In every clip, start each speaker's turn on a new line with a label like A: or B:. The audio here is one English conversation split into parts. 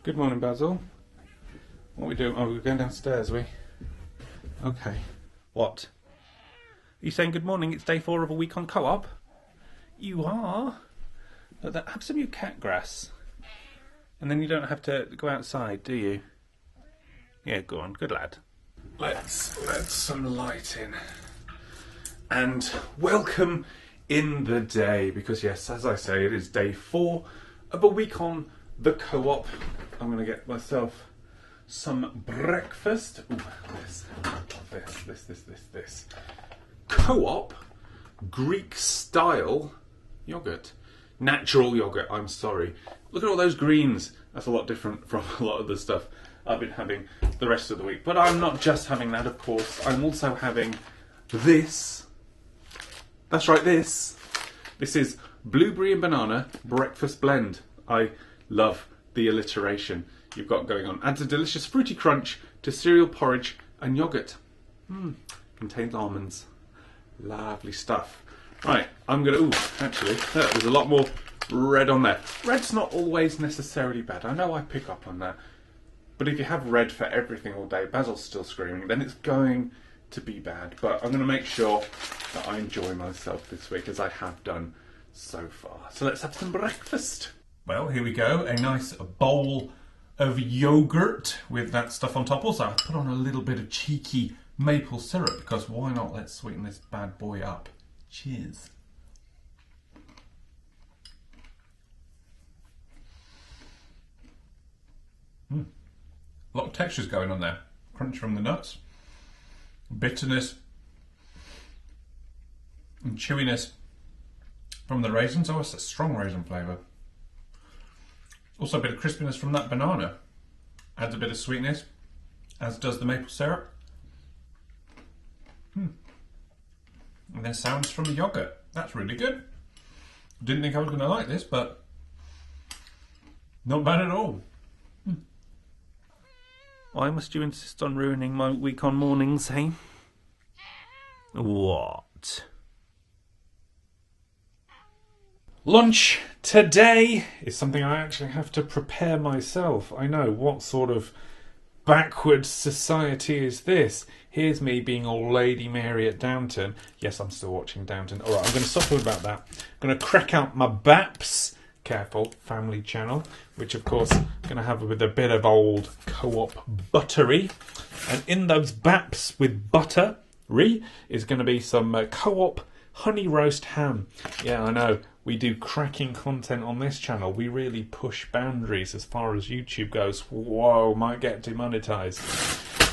A: Good morning, Basil. What are we doing? Oh, we're going downstairs, are we? Okay. What? Are you saying good morning? It's day 4 of a week on co-op? You are? Look, have some of your cat grass. And then you don't have to go outside, do you? Yeah, go on. Good lad. Let's let some light in. And welcome in the day. Because yes, as I say, it is day 4 of a week on the co-op. I'm going to get myself some breakfast. Ooh, this. Co-op Greek style yogurt. Natural yogurt, I'm sorry. Look at all those greens. That's a lot different from a lot of the stuff I've been having the rest of the week. But I'm not just having that, of course. I'm also having this. That's right, this. This is blueberry and banana breakfast blend. I love the alliteration you've got going on. Adds a delicious fruity crunch to cereal, porridge and yogurt. Contains almonds. Lovely stuff. Right, I'm going to... actually, there's a lot more red on there. Red's not always necessarily bad. I know I pick up on that. But if you have red for everything all day, Basil's still screaming, then it's going to be bad. But I'm going to make sure that I enjoy myself this week, as I have done so far. So let's have some breakfast. Well, here we go. A nice bowl of yogurt with that stuff on top. Also, I put on a little bit of cheeky maple syrup, because why not? Let's sweeten this bad boy up. Cheers. A lot of textures going on there. Crunch from the nuts, bitterness and chewiness from the raisins. Oh, it's a strong raisin flavour. Also a bit of crispiness from that banana. Adds a bit of sweetness, as does the maple syrup. And then sounds from the yogurt. That's really good. Didn't think I was going to like this, but not bad at all. Why must you insist on ruining my week on mornings, hey? What? Lunch today is something I actually have to prepare myself. I know, what sort of backward society is this? Here's me being old Lady Mary at Downton. Yes, I'm still watching Downton. Alright, I'm going to stop talking about that. I'm going to crack out my Baps. Careful, family channel, which of course I'm going to have with a bit of old co-op buttery. And in those Baps with buttery is going to be some co-op honey roast ham. Yeah, I know, we do cracking content on this channel. We really push boundaries as far as YouTube goes. Whoa, might get demonetized.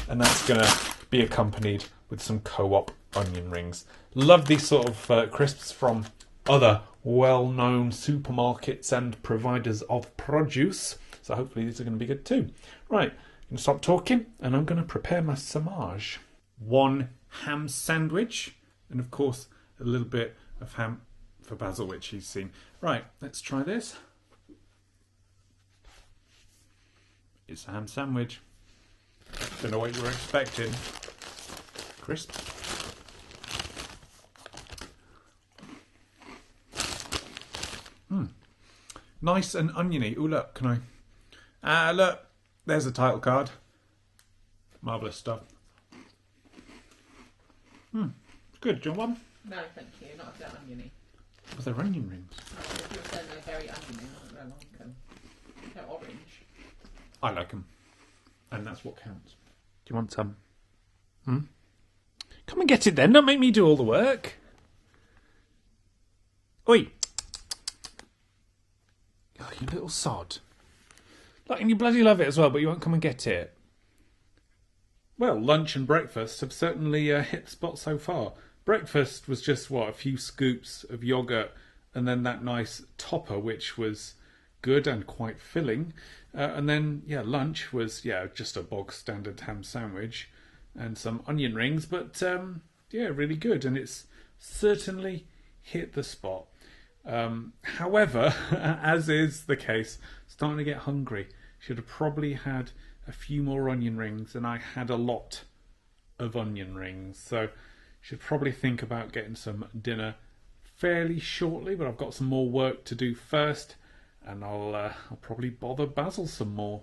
A: And that's going to be accompanied with some co-op onion rings. Love these sort of crisps from other well-known supermarkets and providers of produce. So hopefully these are going to be good too. Right, I'm going to stop talking and I'm going to prepare my samage. 1 ham sandwich and of course a little bit of ham for Basil, which he's seen. Right, let's try this. It's a ham sandwich. Don't know what you were expecting. Crisp. Nice and oniony. Oh, look, can I... look, there's a title card. Marvellous stuff. Good, do you want one?
B: No, thank you, not if they're oniony.
A: Was there onion rings?
B: If you're saying they're very oniony, I don't like them. They're orange.
A: I like them. And that's what counts. Do you want some? Come and get it then, don't make me do all the work. Oi! Oh, you little sod. Like, and you bloody love it as well, but you won't come and get it. Well, lunch and breakfast have certainly hit the spot so far. Breakfast was just, a few scoops of yoghurt and then that nice topper, which was good and quite filling. And then, lunch was, just a bog standard ham sandwich and some onion rings, but, really good. And it's certainly hit the spot. However, as is the case, starting to get hungry. Should have probably had a few more onion rings, and I had a lot of onion rings. So should probably think about getting some dinner fairly shortly, but I've got some more work to do first, and I'll probably bother Basil some more.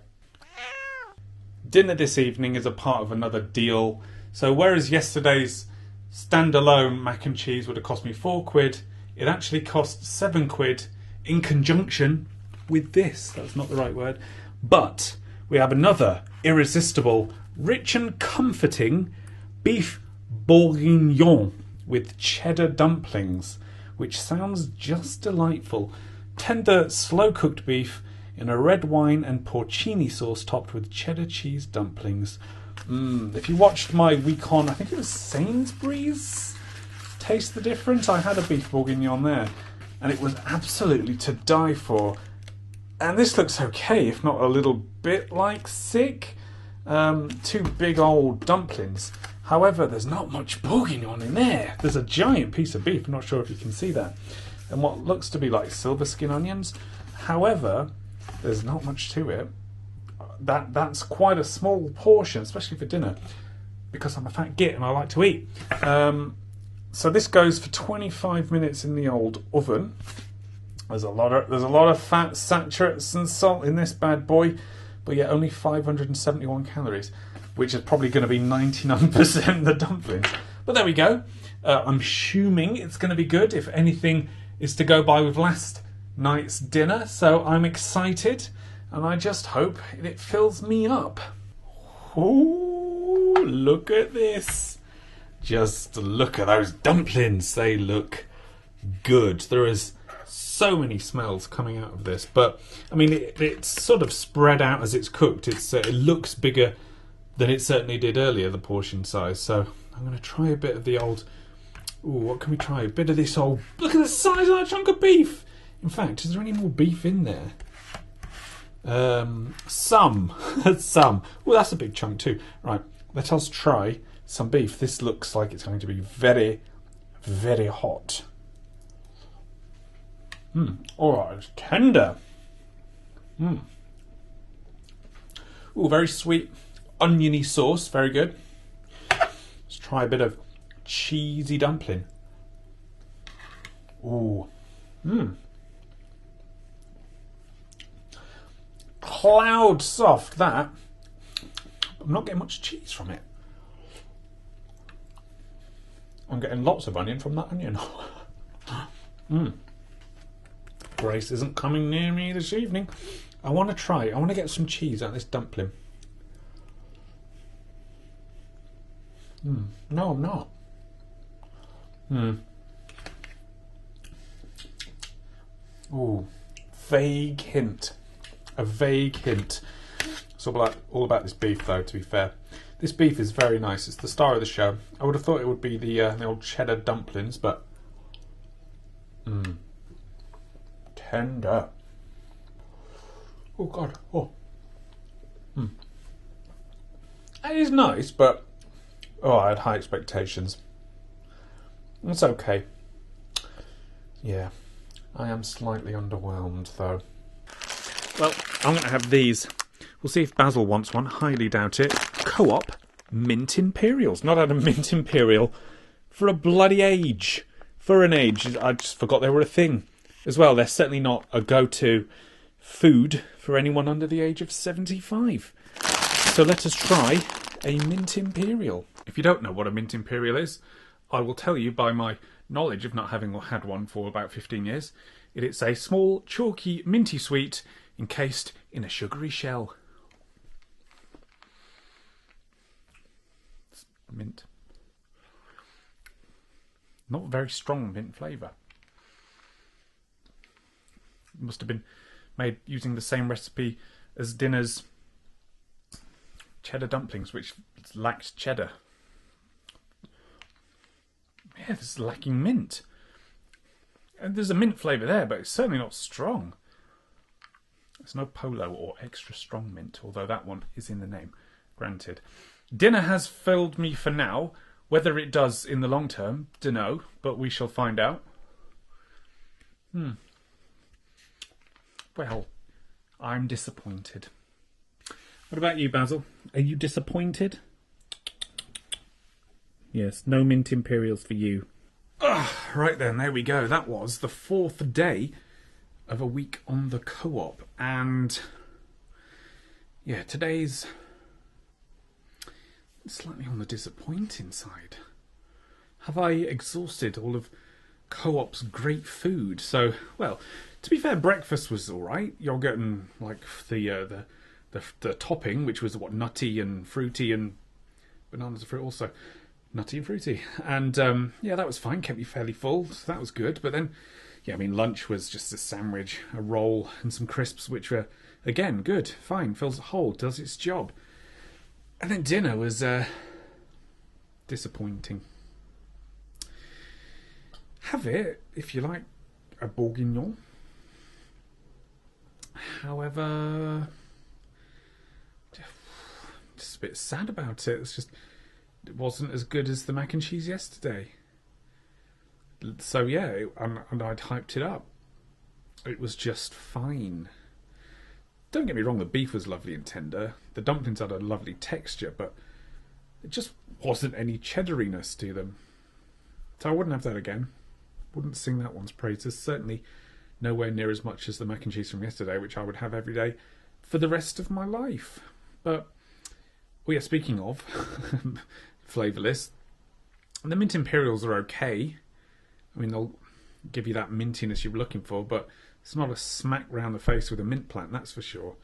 A: dinner this evening is a part of another deal. So whereas yesterday's standalone mac and cheese would have cost me £4, it actually cost £7 in conjunction with this. That's not the right word. But we have another irresistible, rich and comforting beef bourguignon with cheddar dumplings, which sounds just delightful. Tender, slow-cooked beef in a red wine and porcini sauce topped with cheddar cheese dumplings. If you watched my week on, I think it was Sainsbury's, Taste the Difference, I had a beef bourguignon there, and it was absolutely to die for. And this looks okay, if not a little bit like sick. Two big old dumplings. However, there's not much bourguignon in there. There's a giant piece of beef, I'm not sure if you can see that, and what looks to be like silver skin onions. However, there's not much to it. That's quite a small portion, especially for dinner, because I'm a fat git and I like to eat. So this goes for 25 minutes in the old oven. There's a lot of fat, saturates and salt in this bad boy, but yet only 571 calories, which is probably going to be 99% the dumplings. But there we go. I'm assuming it's going to be good, if anything is to go by with last night's dinner. So I'm excited, and I just hope it fills me up. Ooh, look at this. Just look at those dumplings. They look good. There is so many smells coming out of this, but I mean it's sort of spread out as it's cooked. It looks bigger than it certainly did earlier, the portion size. So I'm going to try a bit of the old... Ooh, what can we try? A bit of this old... Look at the size of that chunk of beef! In fact, is there any more beef in there? Some. Some. Well, that's a big chunk too. Right, let us try some beef. This looks like it's going to be very, very hot. Alright, it's tender. Ooh, very sweet, oniony sauce. Very good. Let's try a bit of cheesy dumpling. Ooh. Cloud soft, that. I'm not getting much cheese from it. I'm getting lots of onion from that onion. Grace isn't coming near me this evening. I want to get some cheese out of this dumpling. No, I'm not. Ooh, vague hint. A vague hint. It's all about this beef, though, to be fair. This beef is very nice. It's the star of the show. I would have thought it would be the old cheddar dumplings, but... Tender. Oh, God. Oh. It is nice, but... Oh, I had high expectations. It's okay. Yeah. I am slightly underwhelmed, though. Well, I'm going to have these. We'll see if Basil wants one. Highly doubt it. Co-op Mint Imperials. Not had a Mint Imperial for a bloody age. For an age. I just forgot they were a thing. As well, they're certainly not a go-to food for anyone under the age of 75. So let us try a Mint Imperial. If you don't know what a Mint Imperial is, I will tell you by my knowledge of not having had one for about 15 years. It's a small, chalky, minty sweet encased in a sugary shell. It's mint. Not very strong mint flavour. It must have been made using the same recipe as dinner's cheddar dumplings, which lacked cheddar. Yeah, this is lacking mint. And there's a mint flavour there, but it's certainly not strong. There's no polo or extra strong mint, although that one is in the name, granted. Dinner has filled me for now. Whether it does in the long term, dunno, but we shall find out. Well, I'm disappointed. What about you, Basil? Are you disappointed? Yes, no Mint Imperials for you. Right then, there we go. That was the 4th day of a week on the co-op. And yeah, today's slightly on the disappointing side. Have I exhausted all of Co-op's great food? So, well, to be fair, breakfast was all right. Yogurt and like the topping, which was what, nutty and fruity, and bananas and fruit also nutty and fruity. And yeah, that was fine. Kept me fairly full, so that was good. But then, yeah, I mean, lunch was just a sandwich, a roll, and some crisps, which were again good, fine, fills a hole, does its job. And then dinner was disappointing. Have it, if you like, a bourguignon. However, just a bit sad about it. It wasn't as good as the mac and cheese yesterday. So yeah, and I'd hyped it up. It was just fine. Don't get me wrong, the beef was lovely and tender. The dumplings had a lovely texture, but it just wasn't any cheddariness to them. So I wouldn't have that again. Wouldn't sing that one's praises. Certainly nowhere near as much as the mac and cheese from yesterday, which I would have every day for the rest of my life. But, well, yeah, speaking of flavourless, the mint Imperials are okay. I mean, they'll give you that mintiness you're looking for, but it's not a smack round the face with a mint plant, that's for sure.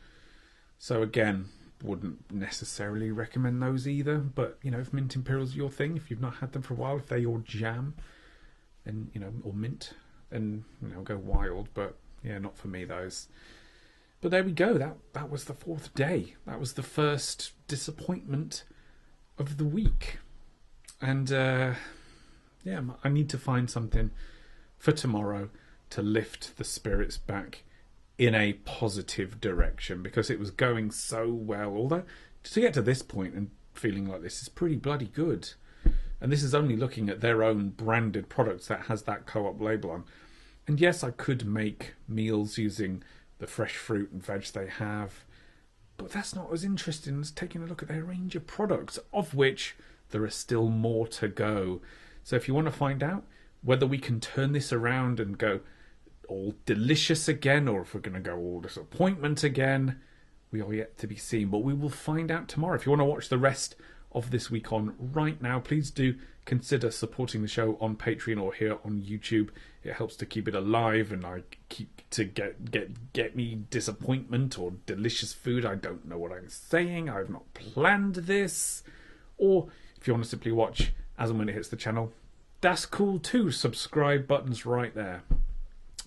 A: So again, wouldn't necessarily recommend those either. But, you know, if mint Imperials are your thing, if you've not had them for a while, if they're your jam, then, you know, or mint, then, you know, go wild. But yeah, not for me, those. But there we go. That was the fourth day. That was the first disappointment of the week. And yeah, I need to find something for tomorrow to lift the spirits back in a positive direction, because it was going so well. Although to get to this point and feeling like this is pretty bloody good. And this is only looking at their own branded products that has that Co-op label on. And yes, I could make meals using the fresh fruit and veg they have, but that's not as interesting as taking a look at their range of products, of which there are still more to go. So if you want to find out whether we can turn this around and go all delicious again, or if we're going to go all disappointment again, we are yet to be seen. But we will find out tomorrow. If you want to watch the rest of this week on right now, please do consider supporting the show on Patreon or here on YouTube. It helps to keep it alive, and I keep to get me disappointment or delicious food. I don't know what I'm saying. I've not planned this. Or if you want to simply watch as and when it hits the channel, that's cool too. Subscribe button's right there.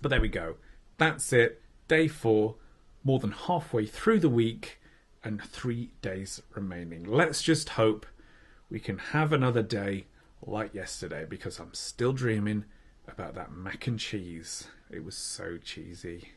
A: But there we go. That's it. Day 4, more than halfway through the week, and 3 days remaining. Let's just hope we can have another day like yesterday, because I'm still dreaming about that mac and cheese. It was so cheesy.